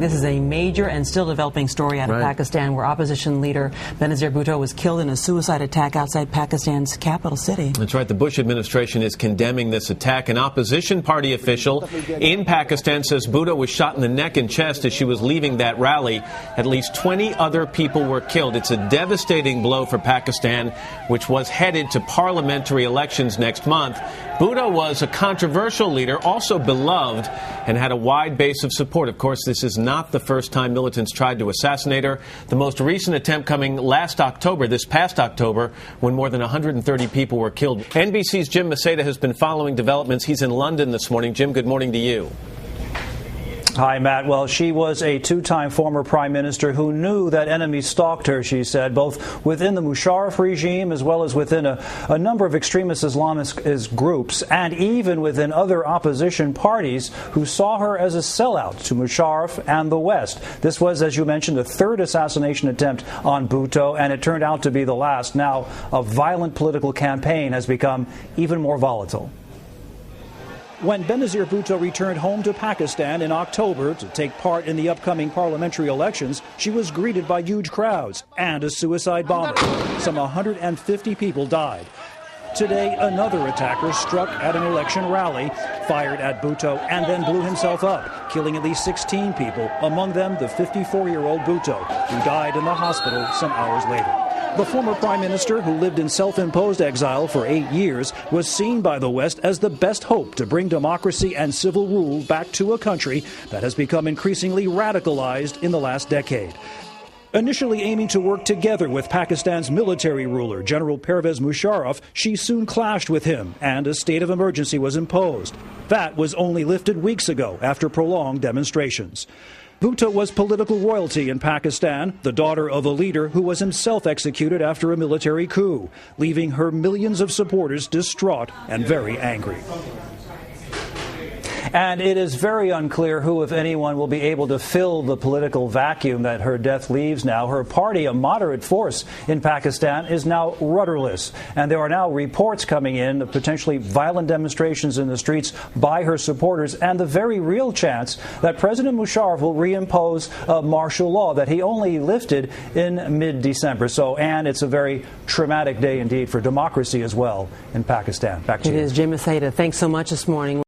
This is a major and still developing story out of Pakistan, where opposition leader Benazir Bhutto was killed in a suicide attack outside Pakistan's capital city. That's right. The Bush administration is condemning this attack. An opposition party official in Pakistan says Bhutto was shot in the neck and chest as she was leaving that rally. At least 20 other people were killed. It's a devastating blow for Pakistan, which was headed to parliamentary elections next month. Bhutto was a controversial leader, also beloved, and had a wide base of support. Of course, this is not the first time militants tried to assassinate her. The most recent attempt coming this past October, when more than 130 people were killed. NBC's Jim Maceda has been following developments. He's in London this morning. Jim, good morning to you. Hi, Matt. Well, she was a two-time former prime minister who knew that enemies stalked her, she said, both within the Musharraf regime as well as within a number of extremist Islamist groups, and even within other opposition parties who saw her as a sellout to Musharraf and the West. This was, as you mentioned, the third assassination attempt on Bhutto, and it turned out to be the last. Now, a violent political campaign has become even more volatile. When Benazir Bhutto returned home to Pakistan in October to take part in the upcoming parliamentary elections, she was greeted by huge crowds and a suicide bomber. Some 150 people died. Today, another attacker struck at an election rally, fired at Bhutto, and then blew himself up, killing at least 16 people, among them the 54-year-old Bhutto, who died in the hospital some hours later. The former prime minister, who lived in self-imposed exile for 8 years, was seen by the West as the best hope to bring democracy and civil rule back to a country that has become increasingly radicalized in the last decade. Initially aiming to work together with Pakistan's military ruler, General Pervez Musharraf, she soon clashed with him, and a state of emergency was imposed. That was only lifted weeks ago after prolonged demonstrations. Bhutto was political royalty in Pakistan, the daughter of a leader who was himself executed after a military coup, leaving her millions of supporters distraught and very angry. And it is very unclear who, if anyone, will be able to fill the political vacuum that her death leaves now. Her party, a moderate force in Pakistan, is now rudderless. And there are now reports coming in of potentially violent demonstrations in the streets by her supporters, and the very real chance that President Musharraf will reimpose martial law that he only lifted in mid-December. So, Anne, it's a very traumatic day indeed for democracy as well in Pakistan. Back to you. It is. Jim Maceda, thanks so much this morning.